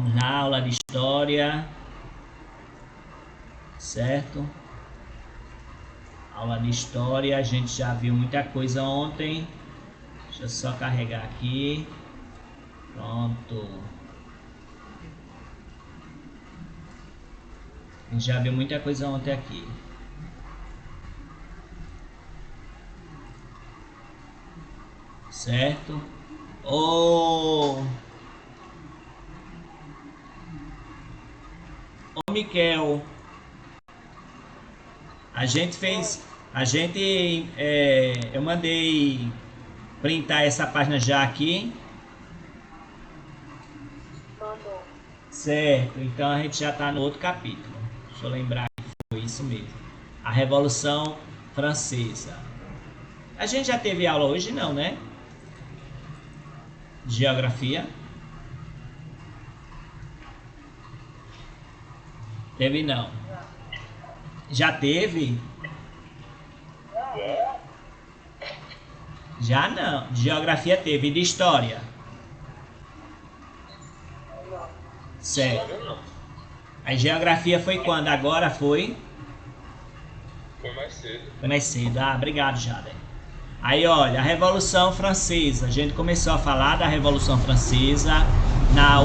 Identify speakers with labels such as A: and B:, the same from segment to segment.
A: Vamos lá, aula de história, certo? Aula de história, a gente já viu muita coisa ontem. Deixa eu só carregar aqui. Pronto. A gente já viu muita coisa ontem aqui. Certo? Ô Miquel, eu mandei printar essa página já aqui.
B: Mandou.
A: Certo, então a gente já está no outro capítulo. Deixa eu lembrar que foi isso mesmo. A Revolução Francesa. A gente já teve aula hoje, não, né? Geografia. Teve não. Já teve? Já não. Geografia teve. E de história? Certo. A geografia foi quando? Agora foi?
C: Foi mais cedo.
A: Foi mais cedo. Ah, obrigado, Jader. Aí, olha, a Revolução Francesa. A gente começou a falar da Revolução Francesa na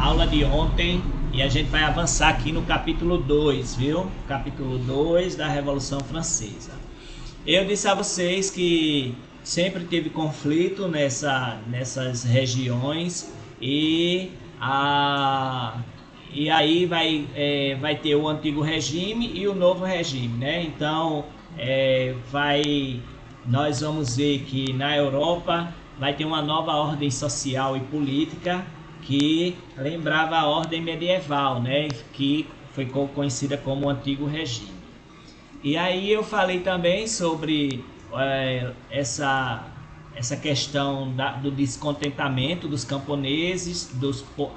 A: aula de ontem. E a gente vai avançar aqui no capítulo 2, viu? Capítulo 2 da Revolução Francesa. Eu disse a vocês que sempre teve conflito nessas regiões e aí vai ter o antigo regime e o novo regime, né? Então nós vamos ver que na Europa vai ter uma nova ordem social e política que lembrava a ordem medieval, né? Que foi conhecida como o antigo regime. E aí eu falei também sobre essa questão do descontentamento dos camponeses,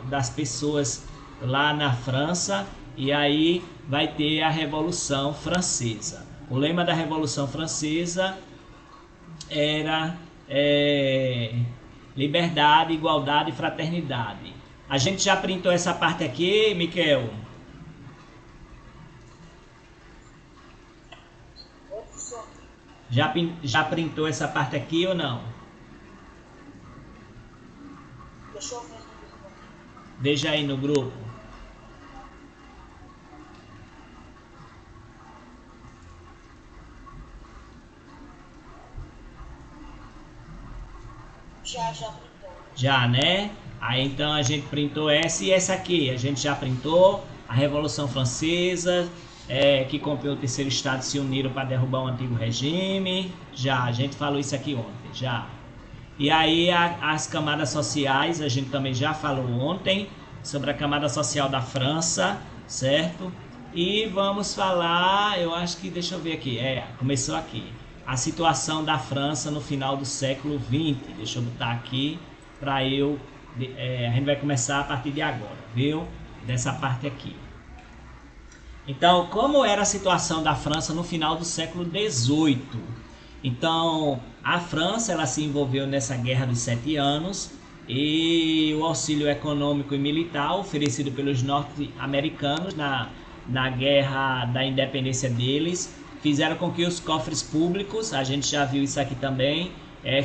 A: das pessoas lá na França, e aí vai ter a Revolução Francesa. O lema da Revolução Francesa era liberdade, igualdade e fraternidade. A gente já printou essa parte aqui, Miquel? Já printou essa parte aqui ou não?
B: Deixa eu ver.
A: Veja aí no grupo.
B: Já printou.
A: Já, né? Aí então a gente printou essa e essa aqui. A gente já printou a Revolução Francesa, que com o terceiro estado se uniram para derrubar o antigo regime. Já, a gente falou isso aqui ontem, já. E aí as camadas sociais, a gente também já falou ontem sobre a camada social da França, certo? E vamos falar, eu acho que, deixa eu ver aqui, começou aqui. A situação da França no final do século XX. Deixa eu botar aqui para a gente vai começar a partir de agora, viu? Dessa parte aqui. Então, como era a situação da França no final do século XVIII? Então, a França ela se envolveu nessa Guerra dos 7 Anos e o auxílio econômico e militar oferecido pelos norte-americanos na Guerra da Independência deles fizeram com que os cofres públicos, a gente já viu isso aqui também,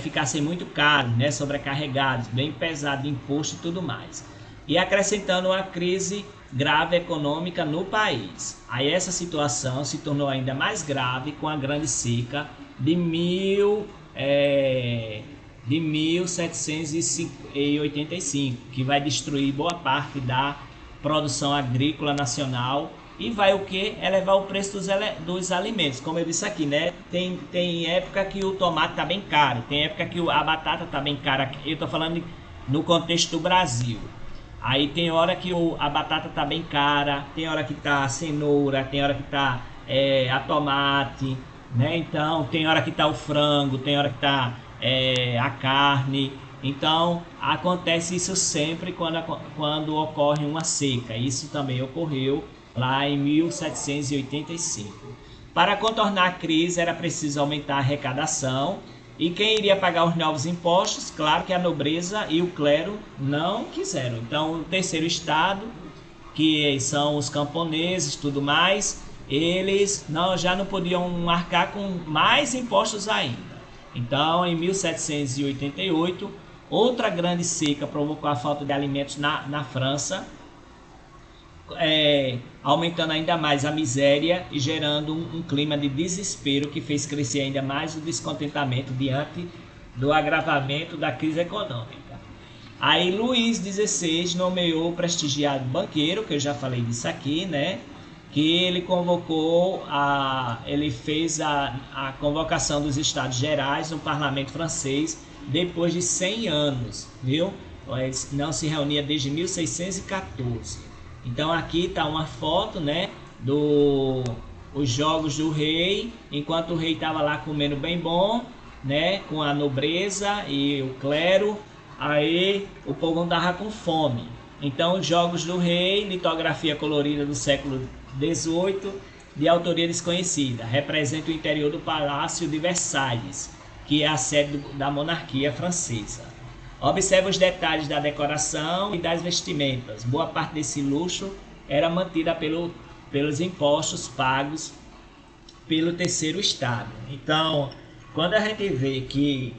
A: ficassem muito caros, né, sobrecarregados, bem pesado de imposto e tudo mais. E acrescentando uma crise grave econômica no país. Aí essa situação se tornou ainda mais grave com a grande seca de 1785, que vai destruir boa parte da produção agrícola nacional e vai o que? Elevar o preço dos alimentos. Como eu disse aqui, né? Tem época que o tomate tá bem caro, tem época que a batata tá bem cara. Eu tô falando no contexto do Brasil. Aí tem hora que a batata tá bem cara, tem hora que tá a cenoura, tem hora que tá a tomate, né? Então tem hora que tá o frango, tem hora que tá a carne. Então acontece isso sempre quando ocorre uma seca. Isso também ocorreu lá em 1785. Para contornar a crise era preciso aumentar a arrecadação E quem iria pagar os novos impostos? Claro que a nobreza e o clero não quiseram. Então, o terceiro estado, que são os camponeses e tudo mais, eles já não podiam arcar com mais impostos ainda. Então, em 1788, outra grande seca provocou a falta de alimentos na França, aumentando ainda mais a miséria e gerando um clima de desespero que fez crescer ainda mais o descontentamento diante do agravamento da crise econômica. Aí Luís XVI nomeou o prestigiado banqueiro, que eu já falei disso aqui, né? Que ele convocou, ele fez a convocação dos Estados Gerais no parlamento francês depois de 100 anos, viu? Ele não se reunia desde 1614. Então aqui está uma foto, né, os jogos do rei, enquanto o rei estava lá comendo bem bom, né, com a nobreza e o clero, aí o povo andava com fome. Então os jogos do rei, litografia colorida do século XVIII, de autoria desconhecida, representa o interior do Palácio de Versalhes, que é a sede da monarquia francesa. Observe os detalhes da decoração e das vestimentas. Boa parte desse luxo era mantida pelos impostos pagos pelo terceiro estado. Então, quando a gente vê que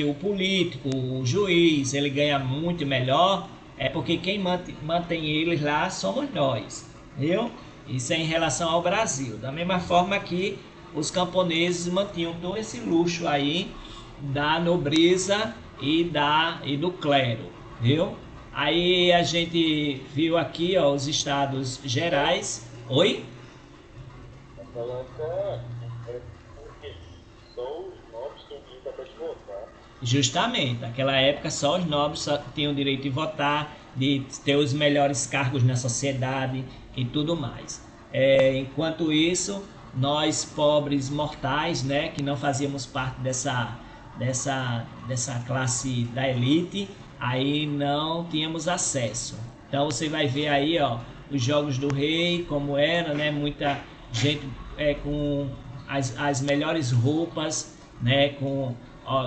A: o político, o juiz, ele ganha muito melhor, é porque quem mantém eles lá somos nós, viu? Isso é em relação ao Brasil. Da mesma forma que os camponeses mantinham todo esse luxo aí da nobreza e do clero, viu? Aí a gente viu aqui, ó, os Estados Gerais. Oi?
C: Naquela época, porque só os nobres tinham direito de votar.
A: Justamente, naquela época só os nobres só tinham direito de votar, de ter os melhores cargos na sociedade e tudo mais. Enquanto isso, nós pobres mortais, né, que não fazíamos parte dessa classe da elite, aí não tínhamos acesso. Então você vai ver aí, ó, os jogos do rei, como era, né, muita gente com as melhores roupas, né, com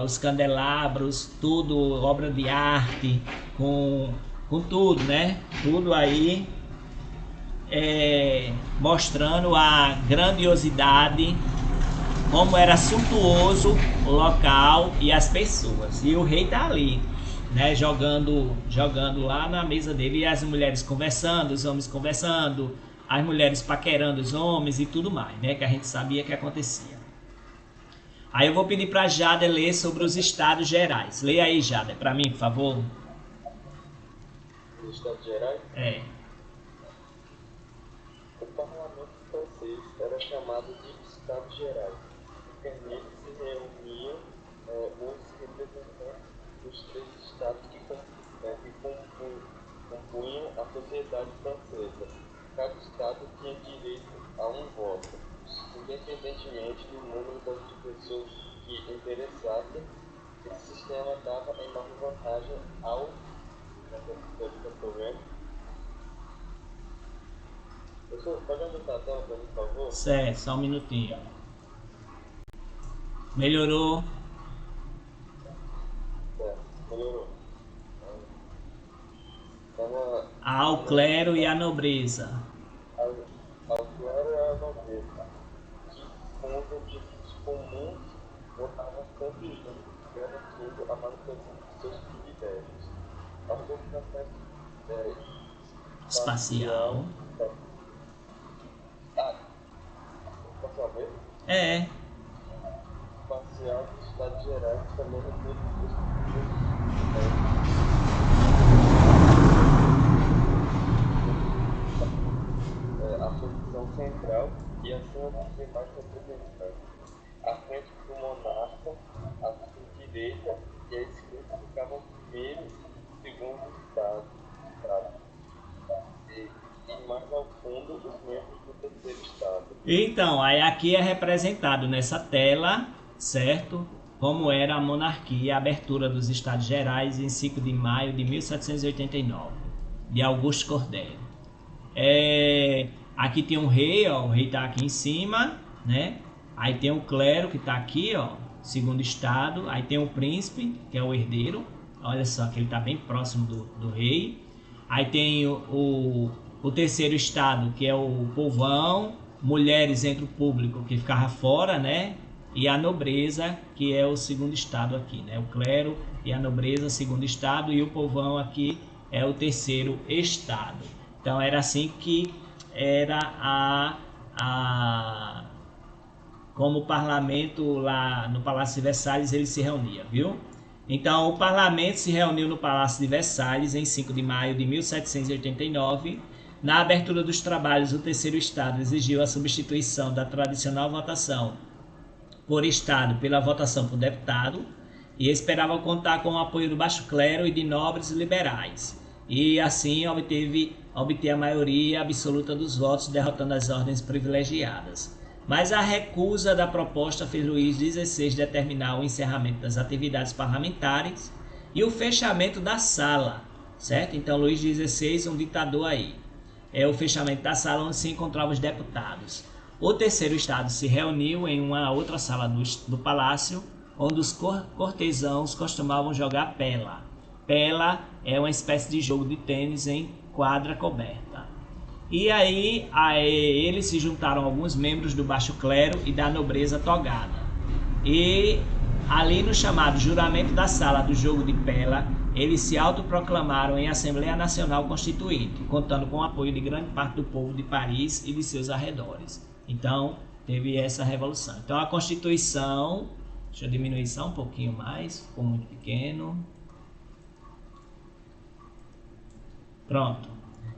A: os candelabros, tudo obra de arte, com tudo, né, tudo aí mostrando a grandiosidade, como era suntuoso o local e as pessoas. E o rei tá ali, né, jogando lá na mesa dele, e as mulheres conversando, os homens conversando, as mulheres paquerando os homens e tudo mais, né, que a gente sabia que acontecia. Aí eu vou pedir para Jada ler sobre os Estados Gerais. Leia aí, Jada, para mim, por favor.
C: Os Estados Gerais?
A: É.
C: O parlamento francês era chamado de Estados Gerais, porque neles se reuniam os representantes dos três estados que compunham a sociedade francesa. Cada estado tinha direito a um voto, independentemente do número de pessoas que interessassem. Esse sistema dava enorme vantagem ao Professor, pode aumentar a tela para mim, por favor?
A: Certo, só um minutinho. Melhorou?
C: Melhorou.
A: Ao clero e à nobreza.
C: Ao clero e à nobreza, que com os objetivos comuns votavam sempre juntos, garantindo a manutenção de seus privilégios. A organização
A: Espacial.
C: Posso ver?
A: É.
C: Espacial dos Estados Gerais também reproduz a posição central e acima dos demais representantes. À frente do monarca, a sua direita e a esquerda ficavam primeiro e segundo estado. E mais ao fundo, os membros do terceiro estado.
A: Então, aí aqui é representado nessa tela, certo? Como era a monarquia e a abertura dos Estados Gerais em 5 de maio de 1789, de Auguste Cordeiro. Aqui tem um rei, ó, o rei está aqui em cima, né? Aí tem o clero que está aqui, ó, segundo estado. Aí tem o príncipe, que é o herdeiro. Olha só que ele está bem próximo do rei. Aí tem o terceiro estado, que é o povão, mulheres entre o público, que ficava fora, né? E a nobreza, que é o segundo estado aqui, né? O clero e a nobreza, segundo estado, e o povão aqui é o terceiro estado. Então era assim que era como o parlamento lá no Palácio de Versalhes ele se reunia, viu? Então o parlamento se reuniu no Palácio de Versalhes em 5 de maio de 1789. Na abertura dos trabalhos, o terceiro estado exigiu a substituição da tradicional votação por estado pela votação por deputado e esperava contar com o apoio do baixo clero e de nobres liberais. E assim obter a maioria absoluta dos votos, derrotando as ordens privilegiadas. Mas a recusa da proposta fez Luís XVI determinar o encerramento das atividades parlamentares e o fechamento da sala, certo? Então Luís XVI, um ditador aí. É o fechamento da sala onde se encontravam os deputados. O terceiro estado se reuniu em uma outra sala do palácio, onde os cortesãos costumavam jogar pela. Pela é uma espécie de jogo de tênis em quadra coberta. E aí eles se juntaram alguns membros do baixo clero e da nobreza togada. E ali no chamado juramento da sala do jogo de pela, eles se autoproclamaram em Assembleia Nacional Constituinte, contando com o apoio de grande parte do povo de Paris e de seus arredores. Então, teve essa revolução. Então, a Constituição, deixa eu diminuir só um pouquinho mais, ficou muito pequeno. Pronto.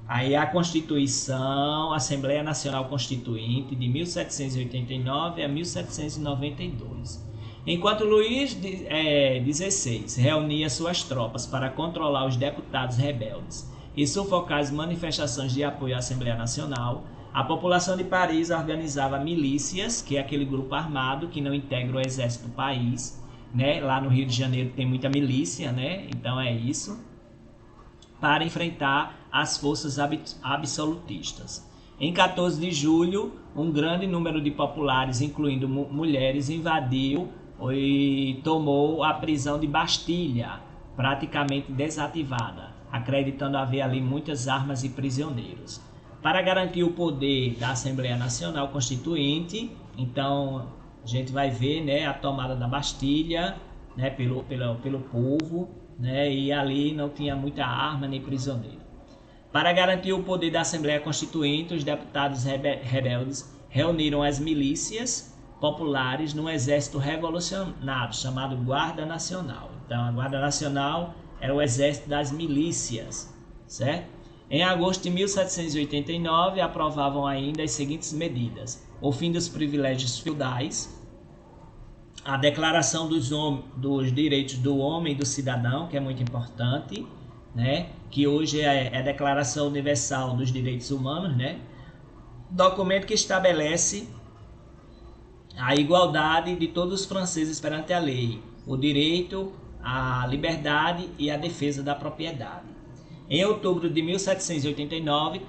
A: Aí a Constituição, Assembleia Nacional Constituinte, de 1789 a 1792. Enquanto Luís XVI reunia suas tropas para controlar os deputados rebeldes e sufocar as manifestações de apoio à Assembleia Nacional, a população de Paris organizava milícias, que é aquele grupo armado que não integra o exército do país, né? Lá no Rio de Janeiro tem muita milícia, né? Então é isso, para enfrentar as forças absolutistas. Em 14 de julho, um grande número de populares, incluindo mulheres, invadiu e tomou a prisão de Bastilha, praticamente desativada, acreditando haver ali muitas armas e prisioneiros. Para garantir o poder da Assembleia Nacional Constituinte, então a gente vai ver, né, a tomada da Bastilha, né, pelo povo, né, e ali não tinha muita arma nem prisioneiro. Para garantir o poder da Assembleia Constituinte, os deputados rebeldes reuniram as milícias populares num exército revolucionário chamado Guarda Nacional. Então, a Guarda Nacional era o exército das milícias, certo? Em agosto de 1789, aprovavam ainda as seguintes medidas: o fim dos privilégios feudais, a declaração dos direitos do homem e do cidadão, que é muito importante, né? Que hoje é a Declaração Universal dos Direitos Humanos, né? Documento que estabelece a igualdade de todos os franceses perante a lei, o direito à liberdade e à defesa da propriedade. Em outubro de 1789,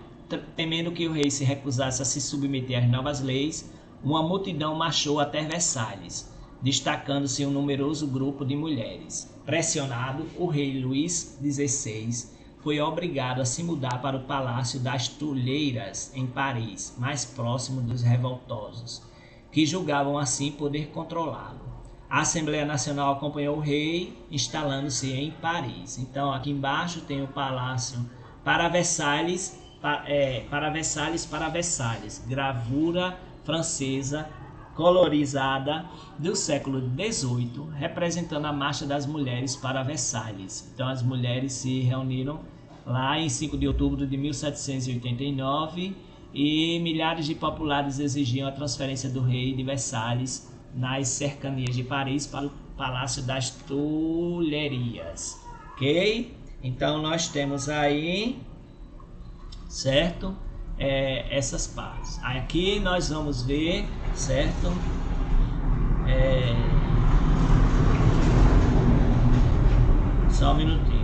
A: temendo que o rei se recusasse a se submeter às novas leis, uma multidão marchou até Versalhes, destacando-se um numeroso grupo de mulheres. Pressionado, o rei Luís XVI foi obrigado a se mudar para o Palácio das Tulheiras, em Paris, mais próximo dos revoltosos, que julgavam assim poder controlá-lo. A Assembleia Nacional acompanhou o rei, instalando-se em Paris. Então, aqui embaixo tem o Palácio para Versalhes, para Versalhes, gravura francesa colorizada do século XVIII, representando a marcha das mulheres para Versalhes. Então, as mulheres se reuniram lá em 5 de outubro de 1789 e milhares de populares exigiam a transferência do rei de Versalhes nas cercanias de Paris para o Palácio das Tulherias, ok? Então nós temos aí, certo? Essas partes. Aqui nós vamos ver, certo? Só um minutinho.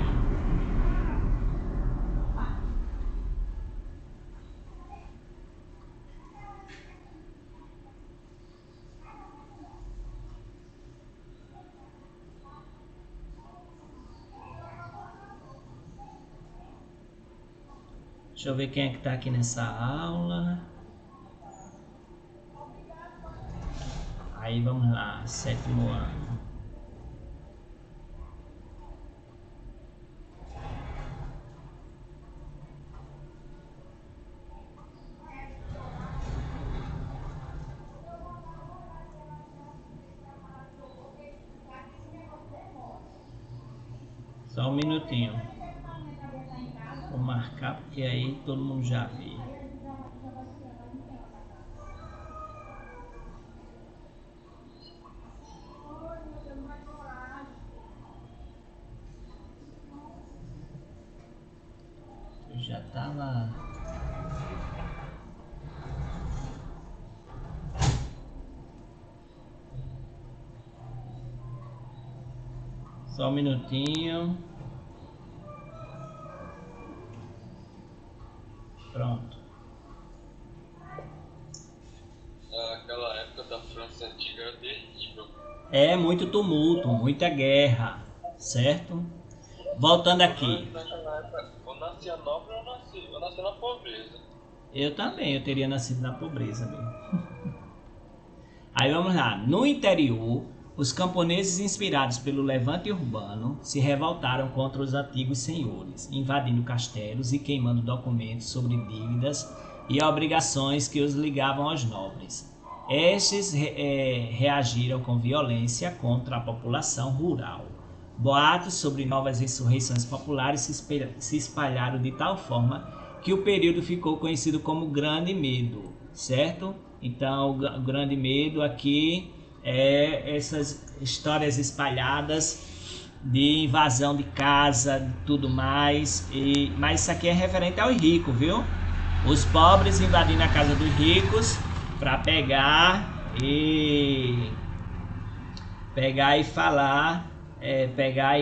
A: Deixa eu ver quem é que tá aqui nessa aula. Aí vamos lá, 7º ano. Só um minutinho. Vou marcar porque aí todo mundo já viu. Eu já tava. Só um minutinho. Pronto.
C: Aquela época da França antiga era terrível.
A: É muito tumulto, muita guerra, certo? Voltando aqui.
C: Naquela época, eu nascia nobre ou eu nasci na pobreza.
A: Eu também, eu teria nascido na pobreza mesmo. Aí vamos lá. No interior, os camponeses inspirados pelo levante urbano se revoltaram contra os antigos senhores, invadindo castelos e queimando documentos sobre dívidas e obrigações que os ligavam aos nobres. Estes reagiram com violência contra a população rural. Boatos sobre novas insurreições populares se espalharam de tal forma que o período ficou conhecido como Grande Medo, certo? Então, o Grande Medo aqui é essas histórias espalhadas de invasão de casa, de tudo mais. Mas isso aqui é referente aos ricos, viu? Os pobres invadindo a casa dos ricos para pegar e falar, pegar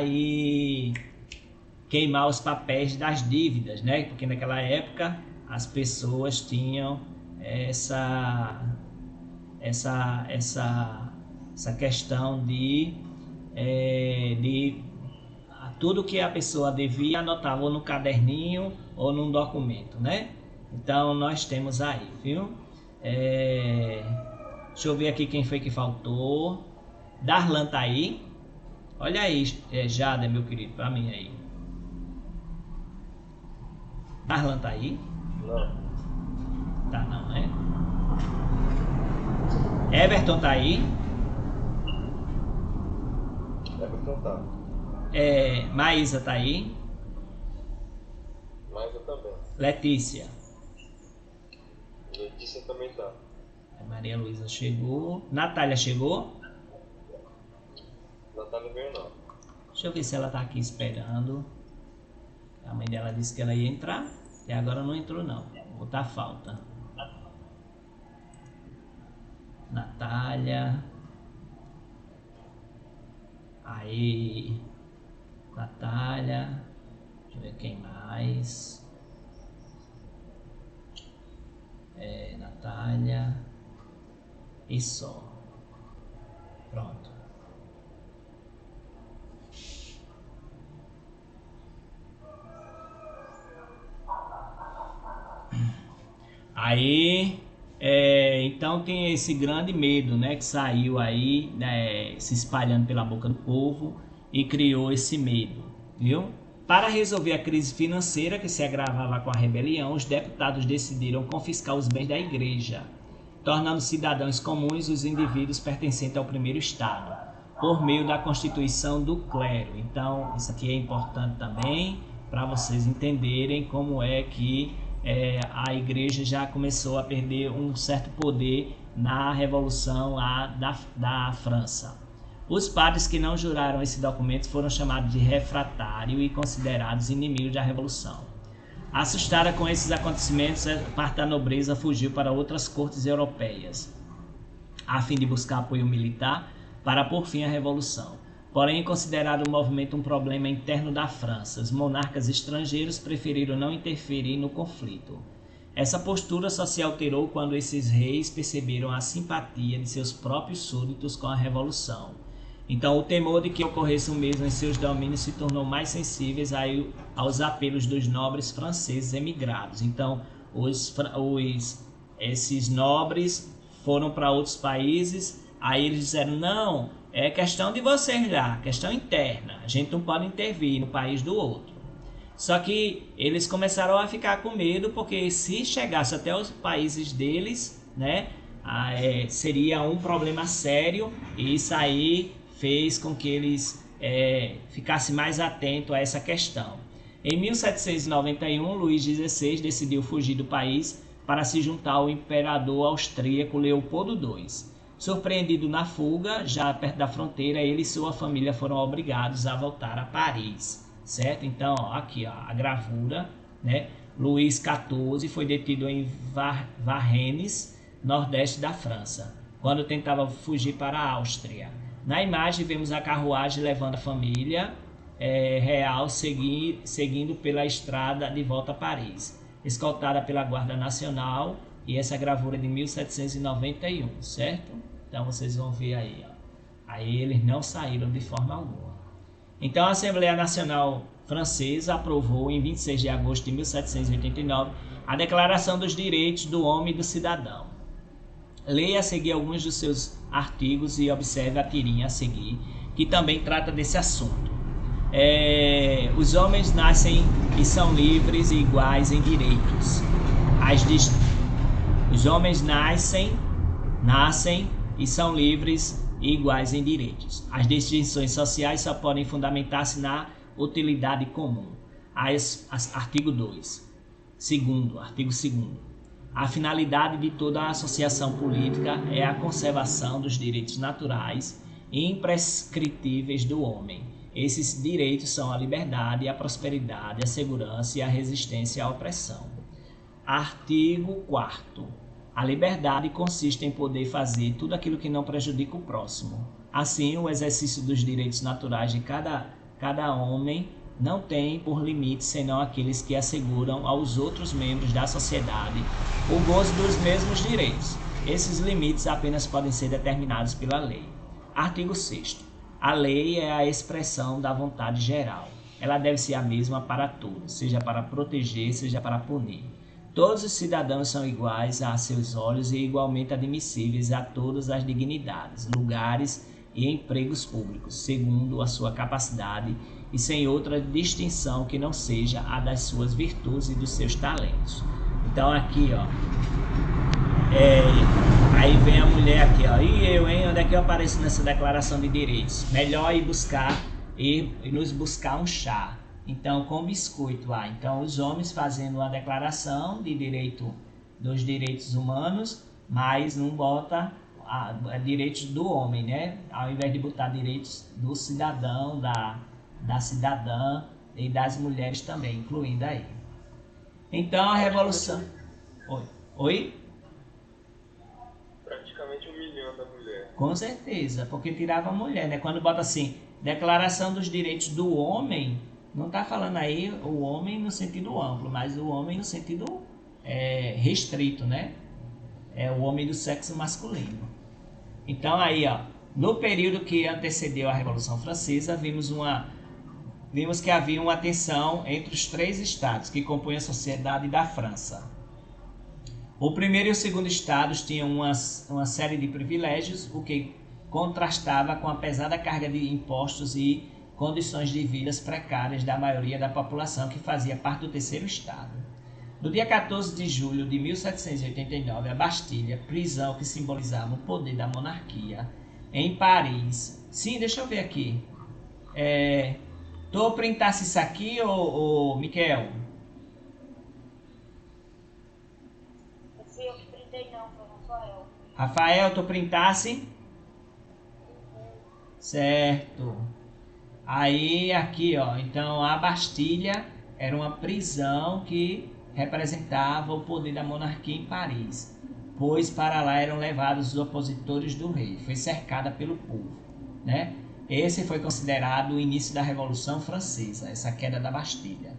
A: e queimar os papéis das dívidas, né? Porque naquela época as pessoas tinham essa questão de tudo que a pessoa devia anotava ou no caderninho ou num documento, né? Então nós temos aí, viu? Deixa eu ver aqui quem foi que faltou. Darlan tá aí. Olha aí, Jada, meu querido, pra mim aí. Darlan tá aí?
C: Não.
A: Tá não, né? Everton tá aí?
C: Everton tá.
A: Maísa tá aí?
C: Mas eu também.
A: Letícia?
C: Letícia também tá.
A: Maria Luísa chegou. Natália chegou?
C: Natália veio não.
A: Deixa eu ver se ela tá aqui esperando. A mãe dela disse que ela ia entrar e agora não entrou não. Vou botar falta. Natália. Aí. Natália. Deixa eu ver quem mais. Natália. E só. Pronto. Aí, então tem esse grande medo, né, que saiu aí, né, se espalhando pela boca do povo e criou esse medo, viu? Para resolver a crise financeira que se agravava com a rebelião, os deputados decidiram confiscar os bens da igreja, tornando cidadãos comuns os indivíduos pertencentes ao primeiro estado, por meio da constituição do clero. Então, isso aqui é importante também para vocês entenderem como é que a igreja já começou a perder um certo poder na Revolução lá da França. Os padres que não juraram esse documento foram chamados de refratário e considerados inimigos da Revolução. Assustada com esses acontecimentos, parte da nobreza fugiu para outras cortes europeias, a fim de buscar apoio militar para pôr fim à Revolução. Porém, considerado o movimento um problema interno da França, os monarcas estrangeiros preferiram não interferir no conflito. Essa postura só se alterou quando esses reis perceberam a simpatia de seus próprios súditos com a Revolução Então, o temor de que ocorresse o mesmo em seus domínios se tornou mais sensíveis aos apelos dos nobres franceses emigrados. Então, esses nobres foram para outros países, aí eles disseram, não, é questão de vocês lá, questão interna, a gente não pode intervir no país do outro. Só que eles começaram a ficar com medo, porque se chegasse até os países deles, né, seria um problema sério, e isso aí fez com que eles ficassem mais atentos a essa questão. Em 1791, Luís XVI decidiu fugir do país para se juntar ao imperador austríaco Leopoldo II. Surpreendido na fuga, já perto da fronteira, ele e sua família foram obrigados a voltar a Paris, certo? Então, ó, aqui ó, a gravura, né? Luís XIV foi detido em Varennes, nordeste da França, quando tentava fugir para a Áustria. Na imagem vemos a carruagem levando a família real seguindo pela estrada de volta a Paris, escoltada pela Guarda Nacional, e essa gravura é de 1791, certo? Então vocês vão ver aí, ó. Aí eles não saíram de forma alguma. Então a Assembleia Nacional Francesa aprovou em 26 de agosto de 1789 a Declaração dos Direitos do Homem e do Cidadão. Leia a seguir alguns dos seus artigos e observe a tirinha a seguir, que também trata desse assunto. Os homens nascem e são livres e iguais em direitos. Os homens nascem e são livres e iguais em direitos. As distinções sociais só podem fundamentar-se na utilidade comum. Artigo 2. Artigo 2º. A finalidade de toda a associação política é a conservação dos direitos naturais e imprescritíveis do homem. Esses direitos são a liberdade, a prosperidade, a segurança e a resistência à opressão. Artigo 4º. A liberdade consiste em poder fazer tudo aquilo que não prejudica o próximo. Assim, o exercício dos direitos naturais de cada homem não tem por limite senão aqueles que asseguram aos outros membros da sociedade o gozo dos mesmos direitos. Esses limites apenas podem ser determinados pela lei. Artigo 6º. A lei é a expressão da vontade geral. Ela deve ser a mesma para todos, seja para proteger, seja para punir. Todos os cidadãos são iguais a seus olhos e igualmente admissíveis a todas as dignidades, lugares e empregos públicos, segundo a sua capacidade e sem outra distinção que não seja a das suas virtudes e dos seus talentos. Então aqui, ó, aí vem a mulher aqui, ó, e eu, hein, onde é que eu apareço nessa declaração de direitos? Melhor ir nos buscar um chá. Então, com biscoito lá. Então, os homens fazendo uma declaração dos direitos humanos, mas não bota direitos do homem, né? Ao invés de botar direitos do cidadão, da cidadã e das mulheres também, incluindo aí. Então, a revolução... Oi?
C: Praticamente humilhando a mulher.
A: Com certeza, porque tirava a mulher, né? Quando bota assim, Declaração dos Direitos do Homem... Não está falando aí o homem no sentido amplo, mas o homem no sentido restrito, né? É o homem do sexo masculino. Então aí, ó, no período que antecedeu a Revolução Francesa, vimos que havia uma tensão entre os três estados que compõem a sociedade da França. O primeiro e o segundo estados tinham uma série de privilégios, o que contrastava com a pesada carga de impostos e condições de vidas precárias da maioria da população que fazia parte do terceiro estado. No dia 14 de julho de 1789, a Bastilha, prisão que simbolizava o poder da monarquia, em Paris... Sim, deixa eu ver aqui. Tu printasse isso aqui, ô Miquel?
B: Não fui eu que printei não, foi o Rafael.
A: Rafael, tu printasse? Certo. Aí aqui, ó, então a Bastilha era uma prisão que representava o poder da monarquia em Paris, pois para lá eram levados os opositores do rei. Foi cercada pelo povo, né? Esse foi considerado o início da Revolução Francesa, essa queda da Bastilha.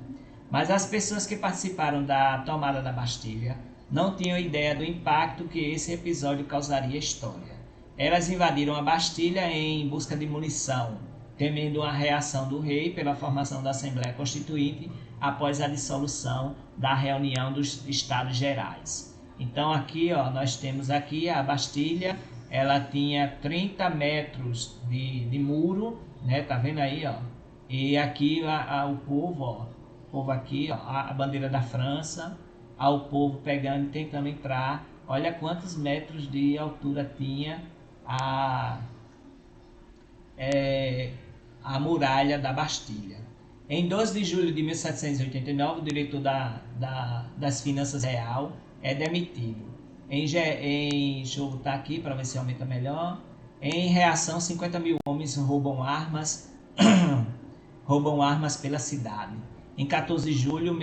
A: Mas as pessoas que participaram da tomada da Bastilha não tinham ideia do impacto que esse episódio causaria à história. Elas invadiram a Bastilha em busca de munição, temendo uma reação do rei pela formação da Assembleia Constituinte após a dissolução da reunião dos Estados Gerais. Então aqui, ó, nós temos aqui a Bastilha, ela tinha 30 metros de muro, né? Tá vendo aí, ó? E aqui o povo, ó, o povo aqui, ó, a bandeira da França, o povo pegando e tentando entrar. Olha quantos metros de altura tinha a muralha da Bastilha. Em 12 de julho de 1789, o diretor das Finanças Real é demitido. Deixa eu botar aqui para ver se aumenta melhor. Em reação, 50 mil homens roubam armas pela cidade. Em 14 de julho,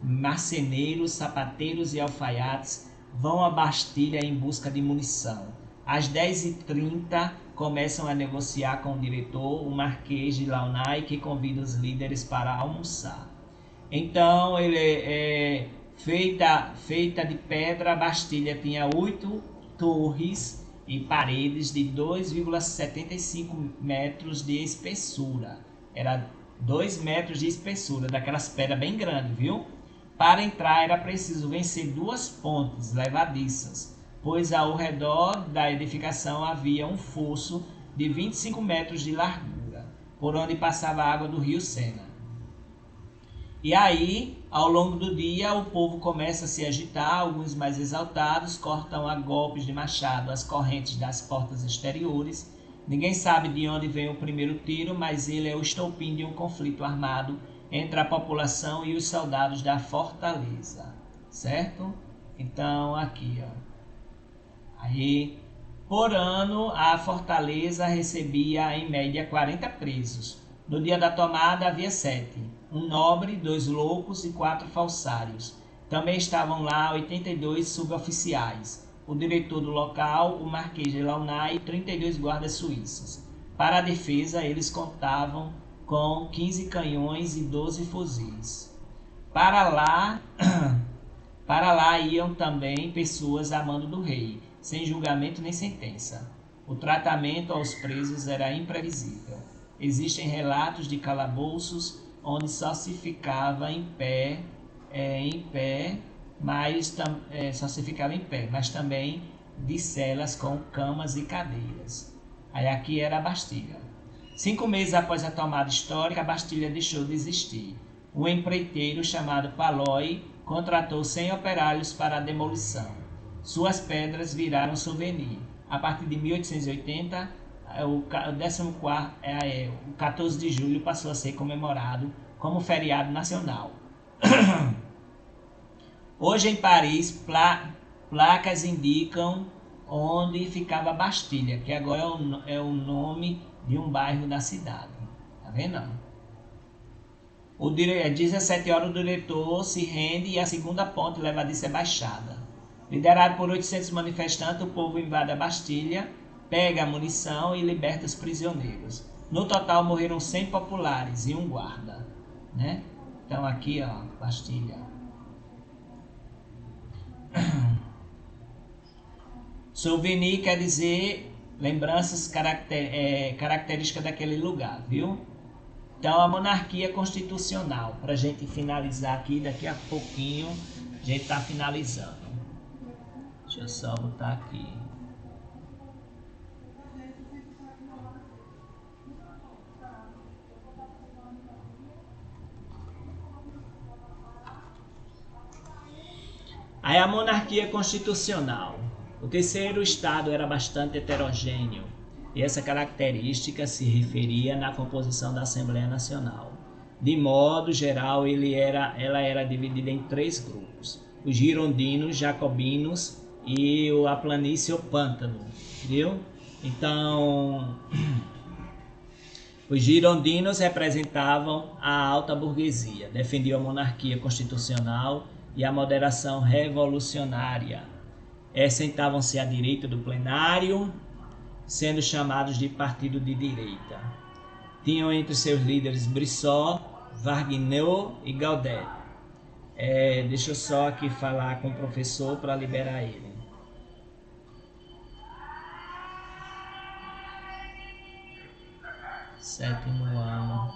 A: marceneiros, sapateiros e alfaiates vão à Bastilha em busca de munição. Às 10h30, começam a negociar com o diretor, o Marquês de Launay, que convida os líderes para almoçar. Então, feita de pedra, a Bastilha tinha 8 torres e paredes de 2,75 metros de espessura. Era 2 metros de espessura, daquelas pedras bem grandes, viu? Para entrar era preciso vencer 2 pontes levadiças, pois ao redor da edificação havia um fosso de 25 metros de largura, por onde passava a água do rio Sena. E aí, ao longo do dia, o povo começa a se agitar, alguns mais exaltados cortam a golpes de machado as correntes das portas exteriores. Ninguém sabe de onde vem o primeiro tiro, mas ele é o estopim de um conflito armado entre a população e os soldados da fortaleza, certo? Então, aqui, ó. Aí, por ano, a fortaleza recebia, em média, 40 presos. No dia da tomada, havia 7. Um nobre, 2 loucos e 4 falsários. Também estavam lá 82 suboficiais. O diretor do local, o Marquês de Launay, e 32 guardas suíços. Para a defesa, eles contavam com 15 canhões e 12 fuzis. Para lá iam também pessoas a mando do rei, sem julgamento nem sentença. O tratamento aos presos era imprevisível. Existem relatos de calabouços onde só se ficava em pé, mas também de celas com camas e cadeiras. Aí aqui era a Bastilha. 5 meses após a tomada histórica, a Bastilha deixou de existir. Um empreiteiro chamado Palloy contratou 100 operários para a demolição. Suas pedras viraram souvenir. A partir de 1880, o 14 de julho passou a ser comemorado como feriado nacional. Hoje em Paris, placas indicam onde ficava a Bastilha, que agora é o nome de um bairro da cidade. Tá vendo? 17 horas o diretor se rende e a segunda ponte levadiça é baixada. Liderado por 800 manifestantes, o povo invade a Bastilha, pega a munição e liberta os prisioneiros. No total morreram 100 populares e um guarda, né? Então aqui, ó, Bastilha. Souvenir quer dizer lembranças características daquele lugar, viu? Então a monarquia constitucional, para a gente finalizar aqui, daqui a pouquinho a gente está finalizando. Deixa eu só botar aqui. Aí a monarquia constitucional. O terceiro estado era bastante heterogêneo, e essa característica se referia na composição da Assembleia Nacional. De modo geral, ela era dividida em 3 grupos: os girondinos, jacobinos e a planície ou pântano, viu? Então, os girondinos representavam a alta burguesia, defendiam a monarquia constitucional e a moderação revolucionária. Sentavam-se à direita do plenário, sendo chamados de partido de direita. Tinham entre seus líderes Brissot, Varguineau e Gaudet. Deixa eu só aqui falar com o professor para liberar ele. Sétimo ano.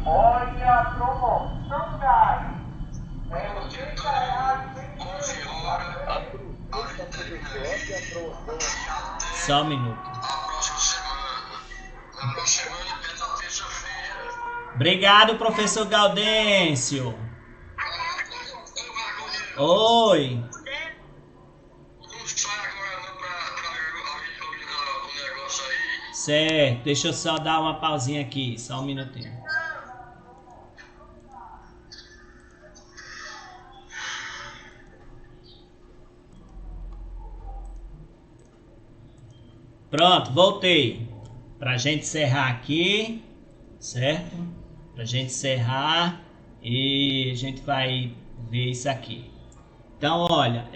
D: Olha a promoção da
A: Só um minuto.
E: Na próxima semana, na terça-feira.
A: Obrigado, professor Gaudêncio. Oi.
E: Não sai agora não pra o negócio aí.
A: Certo, deixa eu só dar uma pausinha aqui, só um minutinho. Pronto, voltei. Pra gente encerrar aqui, certo? Pra gente encerrar e a gente vai ver isso aqui. Então, olha,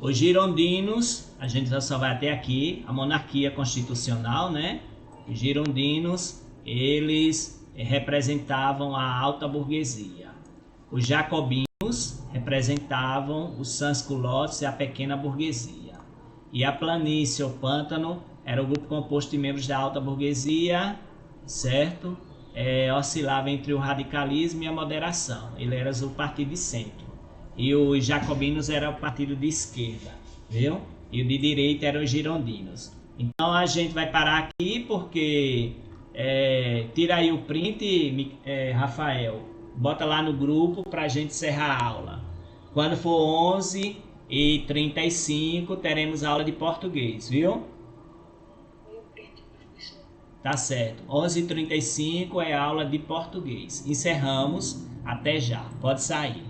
A: os girondinos, a gente só vai até aqui, a monarquia constitucional, né? Os girondinos, eles representavam a alta burguesia. Os jacobinos representavam os sans-culottes e a pequena burguesia. E a planície ou pântano era o grupo composto de membros da alta burguesia, certo? Oscilava entre o radicalismo e a moderação. Ele era o partido de centro. E os jacobinos era o partido de esquerda, viu? E o de direita eram os girondinos. Então a gente vai parar aqui porque tira aí o print, Rafael. Bota lá no grupo para a gente encerrar a aula. Quando for 11h35 teremos aula de português, viu? Tá certo. 11h35 é aula de português. Encerramos. Até já. Pode sair.